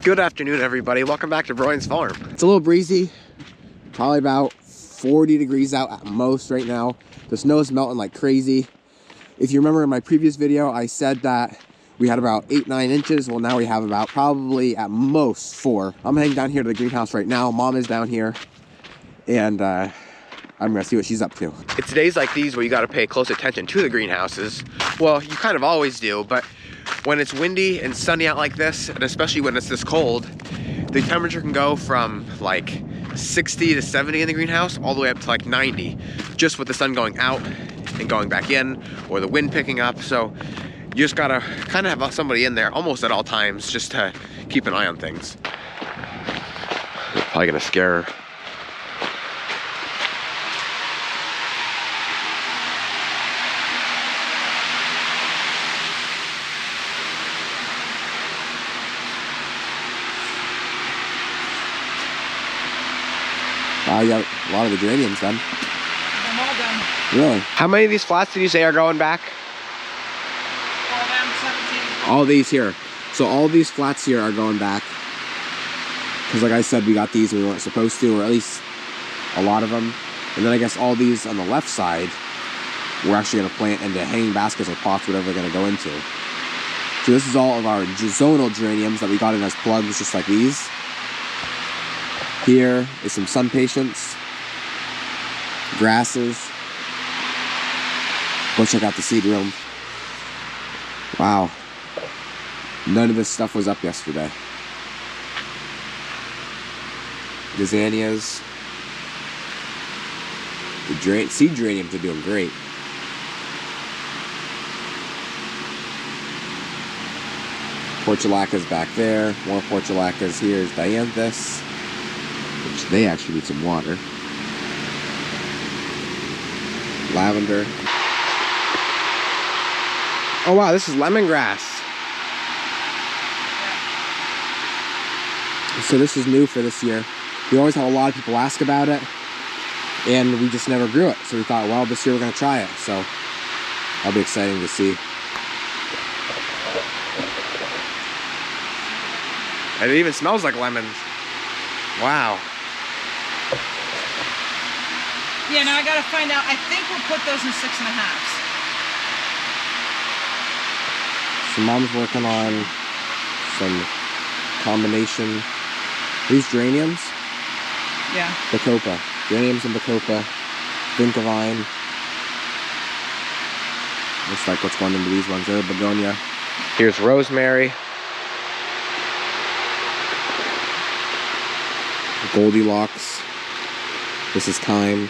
Good afternoon, everybody. Welcome back to Broyans Farm. It's a little breezy, probably about 40 degrees out at most right now. The snow is melting like crazy. If you remember in my previous video, I said that we had about 8-9 inches. Well, now we have about probably at most 4. I'm heading down here to the greenhouse right now. Mom is down here, and I'm gonna see what she's up to. It's days like these where you got to pay close attention to the greenhouses. Well, you kind of always do, but when it's windy and sunny out like this, and especially when it's this cold, the temperature can go from like 60 to 70 in the greenhouse all the way up to like 90, just with the sun going out and going back in, or the wind picking up. So you just gotta kind of have somebody in there almost at all times just to keep an eye on things. Probably gonna scare her. You got a lot of the geraniums done. I'm all done. Really? How many of these flats did you say are going back? All of them, 17. All these here. So all these flats here are going back. Because like I said, we got these and we weren't supposed to, or at least a lot of them. And then I guess all these on the left side, we're actually going to plant into hanging baskets or pots, whatever they're going to go into. So this is all of our zonal geraniums that we got in as plugs, just like these. Here is some sun patience, grasses. Go check out the seed room. Wow. None of this stuff was up yesterday. The zinnias. The seed geraniums are doing great. Portulacas back there. More portulacas. Here's dianthus, which they actually need some water. Lavender. Oh wow, this is lemongrass. So this is new for this year. We always have a lot of people ask about it, and we just never grew it. So we thought, well, this year we're gonna try it. So that'll be exciting to see. And it even smells like lemons. Wow. Yeah, now I gotta find out. I think we'll put those in 6.5s. So Mom's working on some combination. These geraniums? Yeah. Bacopa. Geraniums and Bacopa. Vincavine. Looks like what's going into these ones there. Begonia. Here's rosemary. Goldilocks. This is thyme.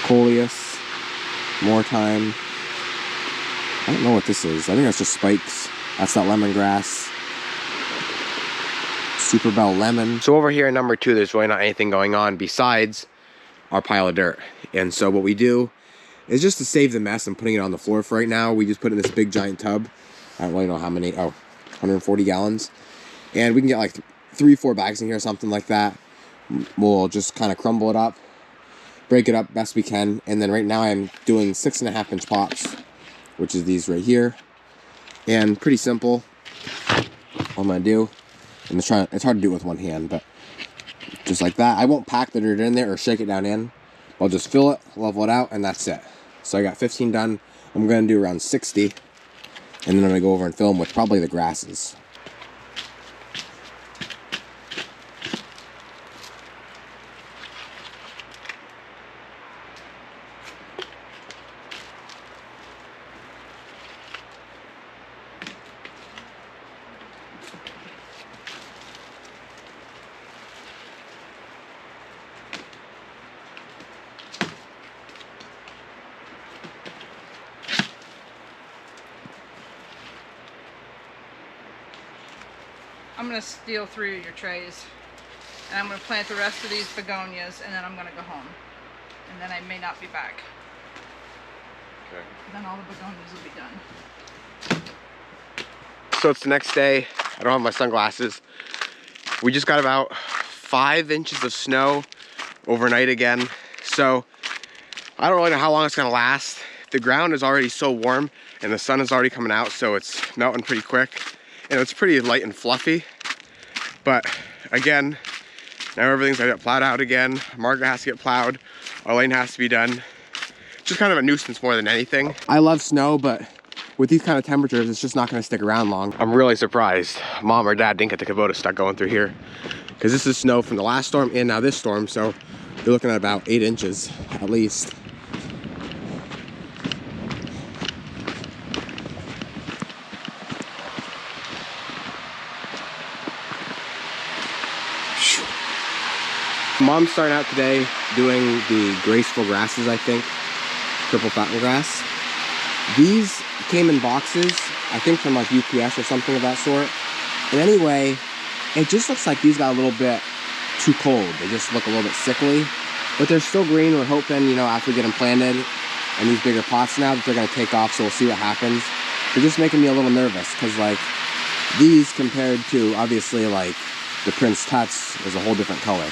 Coleus. More thyme. I don't know what this is. I think that's just spikes. That's that lemongrass. Super Bell lemon. So over here in number 2, there's really not anything going on besides our pile of dirt. And so what we do is, just to save the mess and putting it on the floor for right now, we just put it in this big giant tub. I don't really know how many. Oh, 140 gallons. And we can get like 3-4 bags in here or something like that. We'll just kind of crumble it up, break it up best we can, and then right now I'm doing 6.5 inch pots, which is these right here. And pretty simple. All I'm gonna do, and it's hard to do it with one hand, but just like that. I won't pack the dirt in there or shake it down in. I'll just fill it, level it out, and that's it. So I got 15 done. I'm gonna do around 60, and then I'm gonna go over and fill them with probably the grasses. I'm gonna steal 3 of your trays, and I'm gonna plant the rest of these begonias, and then I'm gonna go home, and then I may not be back. Okay. Then all the begonias will be done. So it's the next day. I don't have my sunglasses. We just got about 5 inches of snow overnight again. So I don't really know how long it's gonna last. The ground is already so warm and the sun is already coming out, so it's melting pretty quick. and it's pretty light and fluffy. But again, now everything's gonna get plowed out again. Margaret has to get plowed. Our lane has to be done. Just kind of a nuisance more than anything. I love snow, but with these kind of temperatures, it's just not gonna stick around long. I'm really surprised Mom or Dad didn't get the Kubota stuck going through here, because this is snow from the last storm and now this storm, so you're looking at about 8 inches at least. Mom's starting out today doing the graceful grasses, I think. Triple fountain grass. These came in boxes, I think from like UPS or something of that sort. And anyway, it just looks like these got a little bit too cold. They just look a little bit sickly, but they're still green. We're hoping, you know, after we get them planted in these bigger pots now, that they're gonna take off, so we'll see what happens. They're just making me a little nervous, because like these compared to obviously like the Prince Tuts is a whole different color.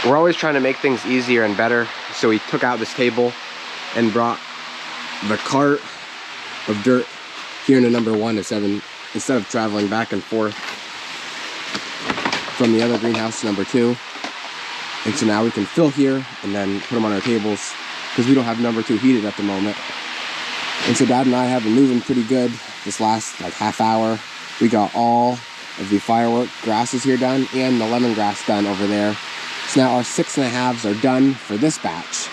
We're always trying to make things easier and better, so we took out this table and brought the cart of dirt here into number 1 to 7 instead of traveling back and forth from the other greenhouse to number 2. And so now we can fill here and then put them on our tables, because we don't have number 2 heated at the moment. And so Dad and I have been moving pretty good this last like half hour. We got all of the firework grasses here done and the lemongrass done over there. So now our 6.5s are done for this batch.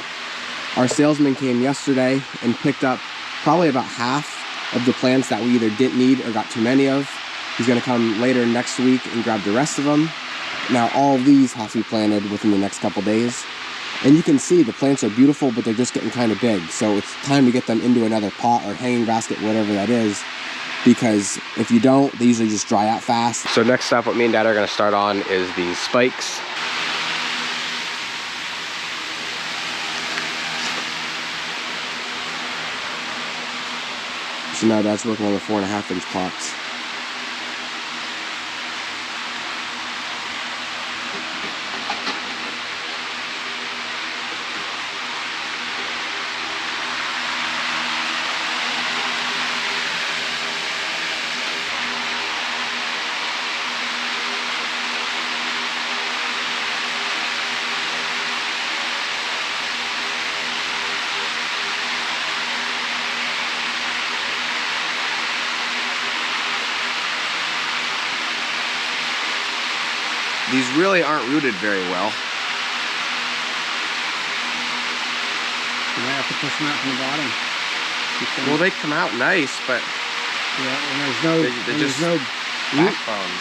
Our salesman came yesterday and picked up probably about half of the plants that we either didn't need or got too many of. He's gonna come later next week and grab the rest of them. Now all these have to be planted within the next couple days. And you can see the plants are beautiful, but they're just getting kind of big. So it's time to get them into another pot or hanging basket, whatever that is. Because if you don't, they usually just dry out fast. So next up, what me and Dad are gonna start on is the spikes. So now Dad's working on the 4.5-inch pots. These really aren't rooted very well. You might have to push them out from the bottom. Well, they come out nice, but yeah, and there's no backbone.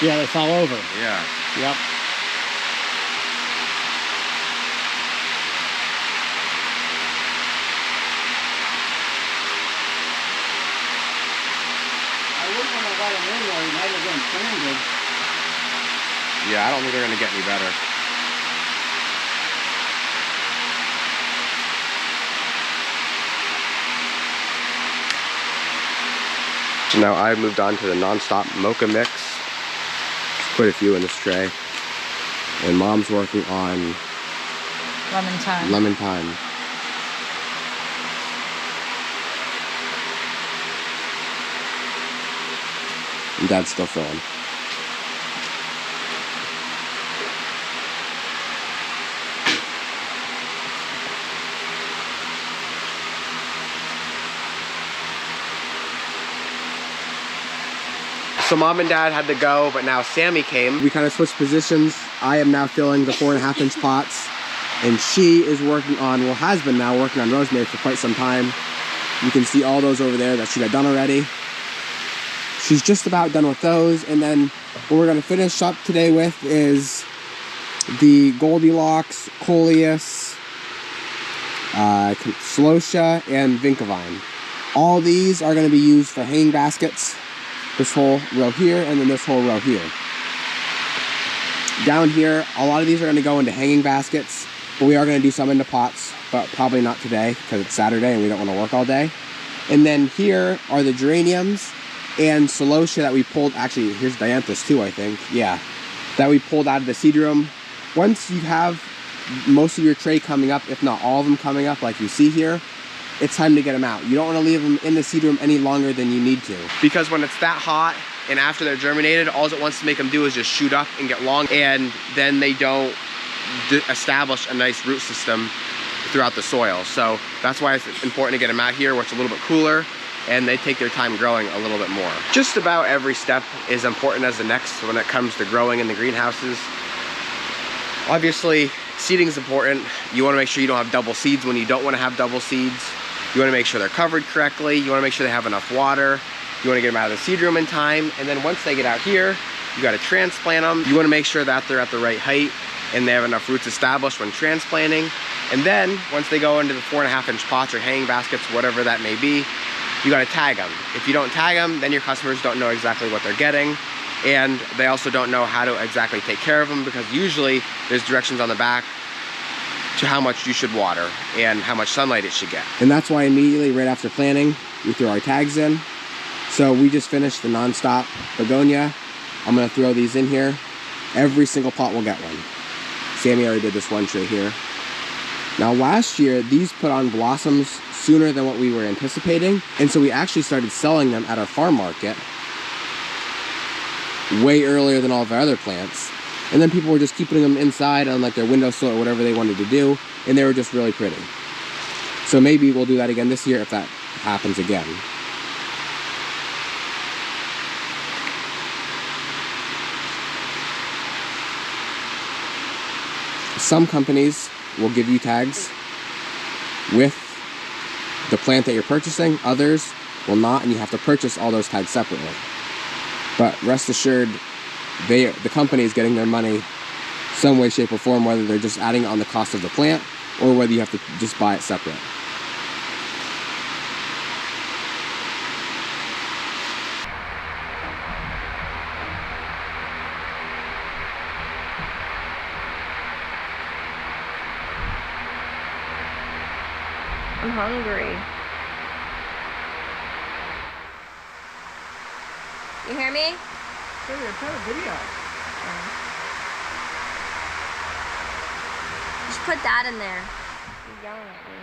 Yeah, they fall over. Yeah. Yep. I wouldn't want to let them in where he might have been planted. Yeah, I don't think they're gonna get any better. So now I've moved on to the non-stop mocha mix. There's quite a few in this tray. And Mom's working on Lemon thyme. lemon thyme. And Dad's still filling. So Mom and Dad had to go, but now Sammy came. We kind of switched positions. I am now filling the 4.5 inch pots, and she is working on, well, has been now working on rosemary for quite some time. You can see all those over there that she got done already. She's just about done with those, and then what we're gonna finish up today with is the Goldilocks, Coleus, Celosia, and Vinkavine. All these are gonna be used for hanging baskets. This whole row here, and then this whole row here. Down here, a lot of these are going to go into hanging baskets, but we are going to do some into pots, but probably not today because it's Saturday and we don't want to work all day. And then here are the geraniums and celosia that we pulled. Actually, here's dianthus too, I think. Yeah, that we pulled out of the seed room. Once you have most of your tray coming up, if not all of them coming up like you see here, it's time to get them out. You don't want to leave them in the seed room any longer than you need to. Because when it's that hot and after they're germinated, all it wants to make them do is just shoot up and get long, and then they don't establish a nice root system throughout the soil. So that's why it's important to get them out here where it's a little bit cooler and they take their time growing a little bit more. Just about every step is important as the next when it comes to growing in the greenhouses. Obviously, seeding is important. You want to make sure you don't have double seeds when you don't want to have double seeds. You want to make sure they're covered correctly. You want to make sure they have enough water. You want to get them out of the seed room in time. And then once they get out here, you got to transplant them. You want to make sure that they're at the right height and they have enough roots established when transplanting. And then once they go into the 4.5 inch pots or hanging baskets, whatever that may be, you got to tag them. If you don't tag them, then your customers don't know exactly what they're getting. And they also don't know how to exactly take care of them, because usually there's directions on the back to how much you should water and how much sunlight it should get. And that's why immediately right after planting, we throw our tags in. So we just finished the non-stop begonia. I'm gonna throw these in here. Every single pot will get one. Sammy already did this one tray here. Now last year, these put on blossoms sooner than what we were anticipating. And so we actually started selling them at our farm market way earlier than all of our other plants. And then people were just keeping them inside on like their windowsill or whatever they wanted to do, and they were just really pretty. So maybe we'll do that again this year if that happens again. Some companies will give you tags with the plant that you're purchasing, others will not, and you have to purchase all those tags separately. But rest assured, the company is getting their money some way, shape, or form, whether they're just adding on the cost of the plant or whether you have to just buy it separate. I'm hungry. You hear me? Hey, I'm trying to video. Just put that in there. You're yelling at me.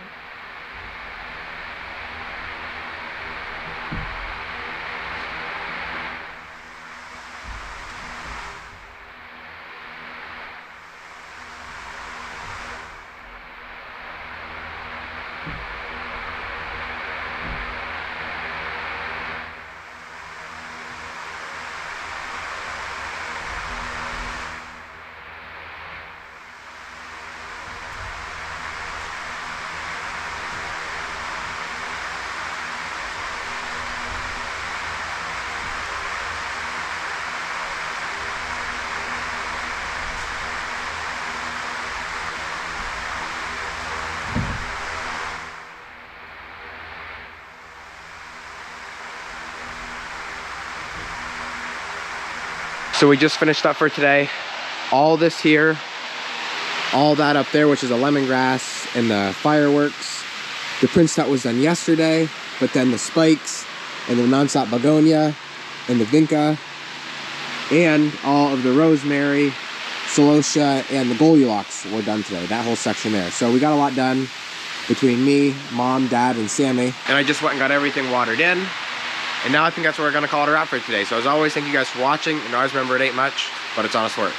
So we just finished up for today. all this here, all that up there, which is a lemongrass, and the fireworks. The Prince that was done yesterday, but then the spikes, and the nonstop begonia, and the vinca, and all of the rosemary, celosia, and the goldilocks were done today. That whole section there. So we got a lot done between me, Mom, Dad, and Sammy. And I just went and got everything watered in. And now I think that's what we're gonna call it a wrap for today. So as always, thank you guys for watching. And always remember, it ain't much, but it's honest work.